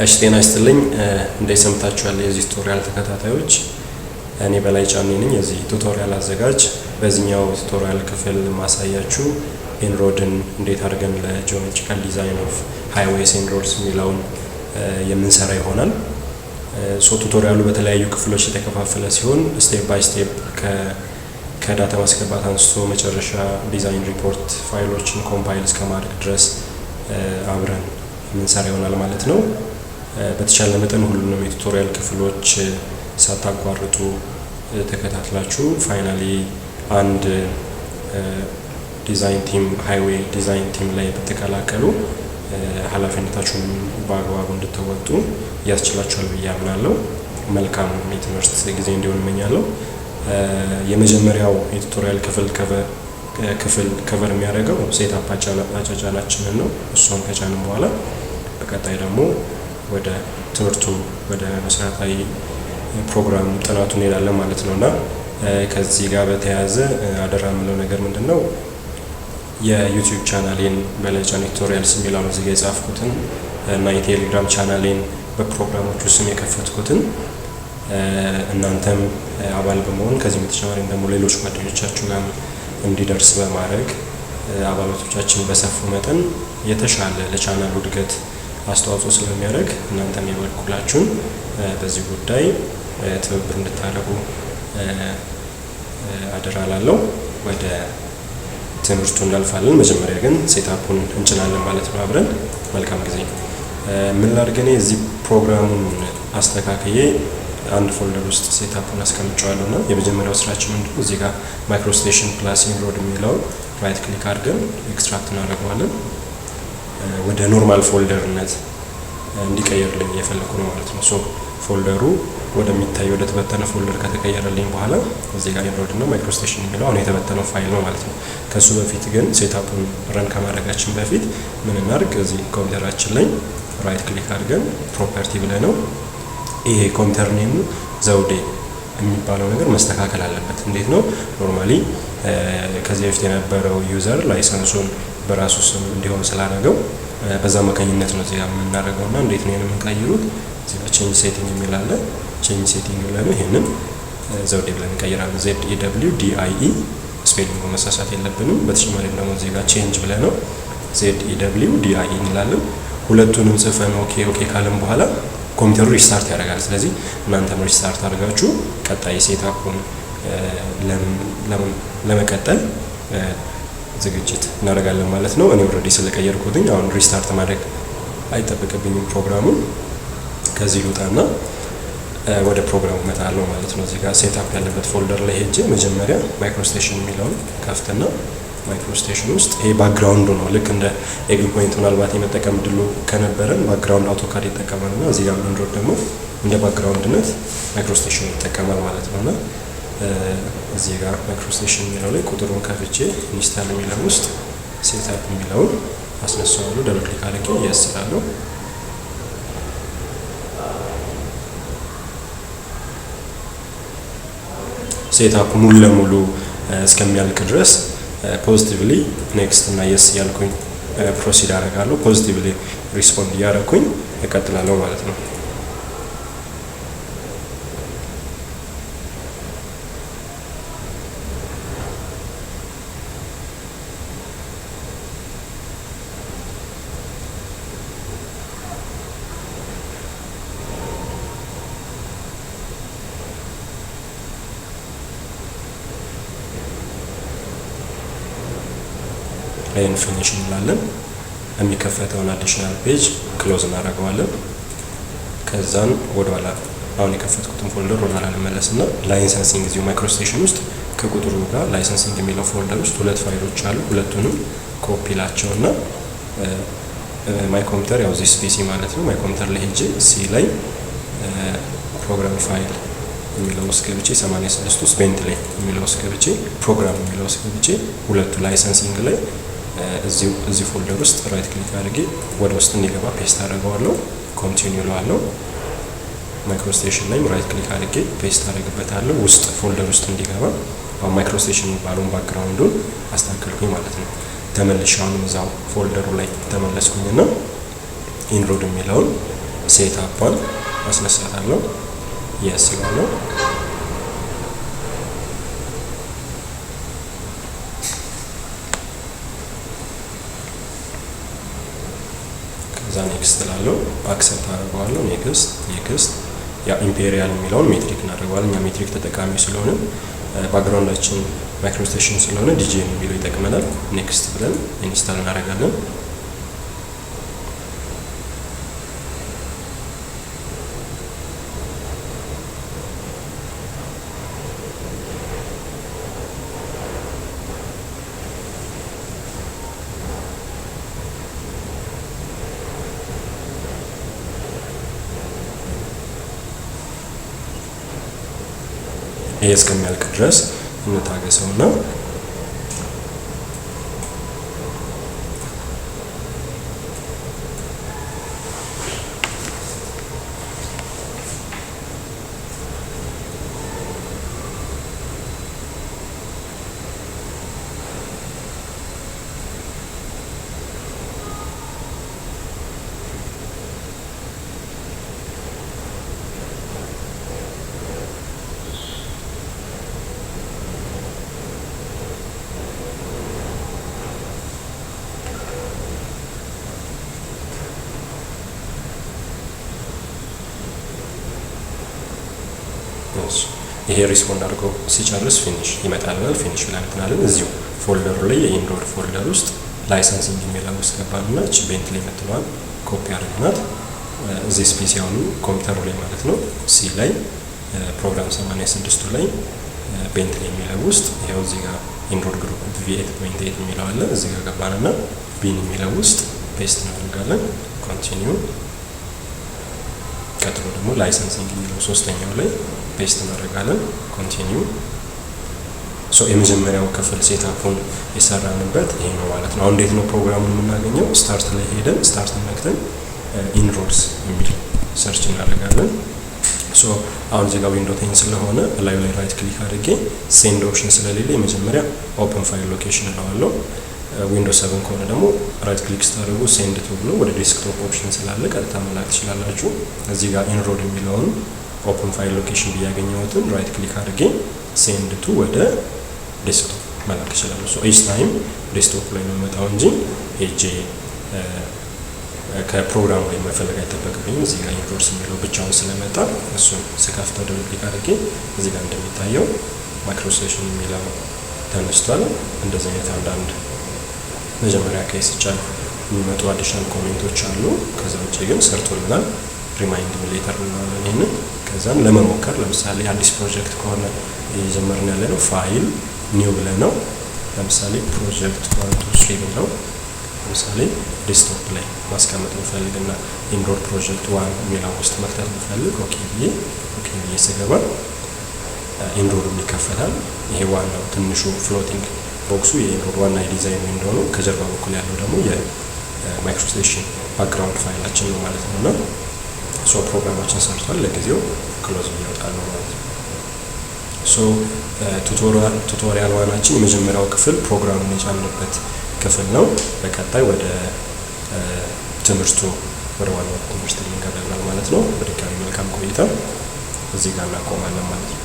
እሺ ጤና ይስጥልኝ እንዴት ሰምታችኋል የዚህ ቱቶሪያል ተከታታዮች እኔ በላይ ጫኔ ነኝ የዚህ ቱቶሪያል አዘጋጅ በዚህኛው ቱቶሪያል ክፍል ማሳያችሁ ኢንሮድን እንዴት አድርገን ለጂኦሜትሪካል ዲዛይን ኦፍ ሃይዌይስ ኤንድ ሮድስ የሚለውን የምንሰራ ይሆናል ቱቶሪያሉ በተለያዩ ክፍሎች የተከፋፈለ ሲሆን ስቴፕ ባይ ስቴፕ ከዳታ ማስገባት አንስቶ መጨረሻ ዲዛይን ሪፖርት ፋይሎችን ኮምፓይል እስከማድረግ ድረስ አብረን የምንሰራ ይሆናል ማለት ነው በተቻለ መጠን ሁሉንም የቱቶሪያል ክፍሎች ሳታቋርጡ ተከታትላችሁ ፋይናሊ አንድ ዲዛይን ቲም ሃይዌይ ዲዛይን ቲም ላይ በተቀላቀሉ ኃላፊነታችሁን በአግባቡ እንድትወጡ ያስችላችኋል ብዬ አምናለሁ መልካም የትምህርት ጊዜ እንዲሆን እመኛለሁ የመጀመሪያው የቱቶሪያል ክፍል ከቨር የሚያደርገው ሴትአፕ አጫጫናችንን ነው እሱን ከጫንን በኋላ በቀጣይ ደግሞ ወደ ትምህርቱ ወደ መሰረታዊ ፕሮግራም ጥናቱ እንሄዳለን ማለት ነውና ከዚህ ጋር በተያያዘ አደራ የምለው ነገር ምንድነው የዩቲዩብ ቻናሌን በላይ ጫኔ ቱቶሪያልስ የሚለውን እዚህ ጋር የጻፍኩትን እና የቴሌግራም ቻናሌን በፕሮግራሞቹ ስም የከፈትኩትን እናንተም አባል በመሆን ከዚህ በተጨማሪ ደግሞ ሌሎች ጓደኞቻችሁ ጋር እንዲደርስ በማድረግ አባላቶቻችን በሰፉ መጠን የተሻለ ለቻናሉ እድገት አስተዋጽኦ ስለሚያደርግ እናንተም የበኩላችሁን በዚህ ጉዳይ ትብብር እንድታደርጉ አደራ እላለሁ ወደ ትምህርቱ እናልፋለን መጀመሪያ ግን ሴትአፑን እንጭናለን ማለት ነው አብረን መልካም ጊዜ ምን ላድርገኔ እዚህ ፕሮግራሙን አስተካክዬ አንድ ፎልደር ውስጥ ሴትአፑን አስቀምጫለሁና የመጀመሪያው ስራችን ምንድነው እዚህ ጋር ማይክሮስቴሽን ፕላስ ኢንሮድ የሚለው ራይት ክሊክ አድርገን ኤክስትራክት እናደርገዋለን ወደ ኖርማል ፎልደርነት እንዲቀየርልኝ እየፈለኩ ነው ማለት ነው ሶ ፎልደሩ ወደሚታይ ወደ ተበተነ ፎልደር ከተቀየረልኝ በኋላ እዚህ ጋር ኢንሮድ እና ማይክሮስቴሽን የሚለው አሁን የተበተነው ፋይል ነው ማለት ነው ከሱ በፊት ግን ሴትአፑን ረን ከማድረጋችን በፊት ምን እናድርግ እዚህ ኮምፒውተራችን ላይ ራይት ክሊክ አድርገን ፕሮፐርቲ ብለነው ይሄ ኮምፒውተር ኔም ዘውዴ የሚባለው ነገር መስተካከል አለበት እንዴት ነው ኖርማሊ ከዚህ በፊት የነበረው ዩዘር ላይሰንሱን በራሱ ስም እንዲሆን ስላደረገው በዛ መካኝነት ነው እዚህ የምናደርገውና እንዴት ነው የምንቀይሩት እዚህ ጋር ቼንጅ ሴቲንግ የሚል አለ ቼንጅ ሴቲንግ ብለን ይሄንን ዘውዴ ብለን እንቀይራለን ZEWDIE ስፔሊንጉ መሳሳት የለብንም በተጨማሪ ደግሞ እዚህ ጋር ቼንጅ ብለን ነው ZEWDIE እንላለን ሁለቱንም ጽፈን ኦኬ ካለን በኋላ ኮምፒውተሩ ሪስታርት ያደርጋል ስለዚህ እናንተም ሪስታርት አድርጋችሁ ቀጣይ ሴትአፑን ለመቀጠል ዝግጅት እናደርጋለን ማለት ነው እኔ ኦሬዲ ስለቀየርኩትኝ አሁን ሪስታርት ማድረግ አይጠበቅብኝም ፕሮግራሙን ከዚህ ልውጣና ወደ ፕሮግራሙ መጣለሁ ማለት ነው እዚህ ጋር ሴትአፕ ያለበት ፎልደር ላይ ሄጄ መጀመሪያ ማይክሮስቴሽን የሚለውን ከፍተና ማይክሮስቴሽን ውስጥ ይሄ ባክግራውንዱ ነው ልክ እንደ ኤግል ፖይንት ምናልባት የመጠቀም ድሉ ከነበረን ባክግራውንድ አውቶካድ ይጠቀማልና እዚህ ጋር ኢንሮድ ደግሞ እንደ ባክግራውንድነት ማይክሮስቴሽን ይጠቀማል ማለት ነውና እዚህ ጋር ማይክሮስቴሽን የሚለው ላይ ቁጥሩን ከፍቼ ኢንስታል የሚለው ውስጥ ሴትአፕ የሚለውን አስነሳዋለሁ ደብል ክሊክ አድርጌ ያስራለሁ ሴትአፕ ሙሉ ለሙሉ እስከሚያልቅ ድረስ ፖዚቲቭሊ ኔክስት እና የስ ያልኩኝ ፕሮሲድ አደርጋለሁ ፖዚቲቭሊ ሪስፖንድ ያደረኩኝ እቀጥላለሁ ማለት ነው ላይን ፊኒሽ እንላለን የሚከፈተውን አዲሽናል ፔጅ ክሎዝ እናደርገዋለን ከዛን ወደ ኋላ አሁን የከፈትኩትን ፎልደር ወደ ኋላ ልመለስና ላይሰንሲንግ እዚሁ ማይክሮስቴሽን ውስጥ ከቁጥሩ ጋር ላይሰንሲንግ የሚለው ፎልደር ውስጥ ሁለት ፋይሎች አሉ ሁለቱንም ኮፒ ላቸውና ማይ ኮምፒውተር ያው ዚስ ፒሲ ማለት ነው ማይ ኮምፒውተር ላይ ሄጄ ሲ ላይ ፕሮግራም ፋይል የሚለው ውስጥ ገብቼ 86 ውስጥ ቤንትሌይ የሚለው ውስጥ ገብቼ ፕሮግራም የሚለው ውስጥ ገብቼ ሁለቱ ላይሰንሲንግ ላይ እዚህ ፎልደር ውስጥ ራይት ክሊክ አድርጌ ወደ ውስጥ እንዲገባ ፔስት አደርገዋለሁ ኮንቲኒው እለዋለሁ ማይክሮስቴሽን ላይ ራይት ክሊክ አድርጌ ፔስት አደርግበታለሁ ውስጥ ፎልደር ውስጥ እንዲገባ ማይክሮስቴሽን የሚባለውን ባክግራውንዱን አስተካክልኩኝ ማለት ነው ተመልሼ አሁን እዛው ፎልደሩ ላይ ተመለስኩኝና ኢንሮድ የሚለውን ሴትአፑን አስነሳታለሁ። የስ ነው። ከዛ ኔክስት ላለው አክሰፕት አደርገዋለሁ። ኔክስት ያ ኢምፔሪያል የሚለውን ሜትሪክ እናደርገዋለን። እኛ ሜትሪክ ተጠቃሚ ስለሆነ ባክግራውንዳችን ማይክሮስቴሽን ስለሆነ ዲጂ የሚለው ይጠቅመናል። ኔክስት ብለን ኢንስታል እናደርጋለን። ይሄ እስከሚያልቅ ድረስ እንታገሰውና ይሄ ሪስፖንድ አድርጎ ሲጨርስ ፊኒሽ ይመጣልናል። ፊኒሽ ብለን እንትናለን። እዚሁ ፎልደሩ ላይ የኢንዶር ፎልደር ውስጥ ላይሰንሲንግ የሚለው ውስጥ ገባንና እቺ ቤንትሊ የምትለዋን ኮፒ አድርገናት እዚህ ስፔሲያሉ ኮምፒውተሩ ላይ ማለት ነው ሲ ላይ ፕሮግራም 86 ላይ ቤንትሊ የሚለው ውስጥ ይሄው እዚህ ጋር ኢንዶር ግሩፕ v8.8 የሚለው አለ። እዚህ ጋር ገባንና ቢን የሚለው ውስጥ ፔስት እናደርጋለን። ኮንቲኒዩ ቀጥሎ ደግሞ ላይሰንሲንግ የሚለው ሶስተኛው ላይ ፔስት እናደርጋለን። ኮንቲኒዩ የመጀመሪያው ክፍል ሴትአፑን የሰራንበት ይሄ ነው ማለት ነው። አሁን እንዴት ነው ፕሮግራሙን የምናገኘው? ስታርት ላይ ሄደን ስታርት ነክተን ኢንሮልስ የሚል ሰርች እናደርጋለን። አሁን እዚህ ጋር ዊንዶ 10 ስለሆነ ላዩ ላይ ራይት ክሊክ አድርጌ ሴንድ ኦፕሽን ስለሌለ የመጀመሪያ ኦፕን ፋይል ሎኬሽን እለዋለሁ። ዊንዶውስ 7 ከሆነ ደግሞ ራይት ክሊክ ስታደርጉ ሴንድ ቱ ብሎ ወደ ዴስክቶፕ ኦፕሽን ስላለ ቀጥታ መላክ ትችላላችሁ። እዚህ ጋር ኢንሮል የሚለውን ኦፕን ፋይል ሎኬሽን ብያገኘሁትን ራይት ክሊክ አድርጌ ሴንድ ቱ ወደ ዴስክቶፕ መላክ እችላለሁ። ኢች ታይም ዴስክቶፕ ላይ ነው የምመጣው እንጂ ሄጄ ከፕሮግራሙ ላይ መፈለግ አይጠበቅብኝም። እዚህ ጋር ኢንሮልስ የሚለው ብቻውን ስለመጣ እሱን ስከፍተው ደብል ክሊክ አድርጌ እዚህ ጋር እንደሚታየው ማይክሮስቴሽን የሚለው ተነስቷል። እንደዚህ አይነት አንዳንድ መጀመሪያ ከይስቻል የሚመጡ አዲሽናል ኮሜንቶች አሉ። ከዛ ውጭ ግን ሰርቶልናል። ሪማይንድ ሌተር እናለን ይሄንን ከዛን ለመሞከር ለምሳሌ አዲስ ፕሮጀክት ከሆነ እየጀመርን ያለ ነው ፋይል ኒው ብለን ነው ለምሳሌ ፕሮጀክት 1 2 3 ብለው ለምሳሌ ዴስክቶፕ ላይ ማስቀመጥ እንፈልግና ኢንዶር ፕሮጀክት 1 የሚለው ውስጥ መክተት እንፈልግ ኦኬ ብዬ ስገባ ኢንዶር ይከፈታል። ይሄ ዋናው ትንሹ ፍሎቲንግ ቦክሱ የኢንዶር ዋና ዲዛይን ዊንዶው ነው። ከጀርባ በኩል ያለው ደግሞ የማይክሮስቴሽን ባክግራውንድ ፋይላችን ነው ማለት ነውና ፕሮግራማችን ሰርቷል። ለጊዜው ክሎዝ እያወጣል ነው ማለት ነው። ቱቶሪያል ዋናችን የመጀመሪያው ክፍል ፕሮግራሙን የጫንበት ክፍል ነው። በቀጣይ ወደ ትምህርቱ ወደ ዋናው ትምህርት እንገባለን ማለት ነው። በድጋሚ መልካም ቆይታ። እዚህ ጋር እናቆማለን ማለት ነው።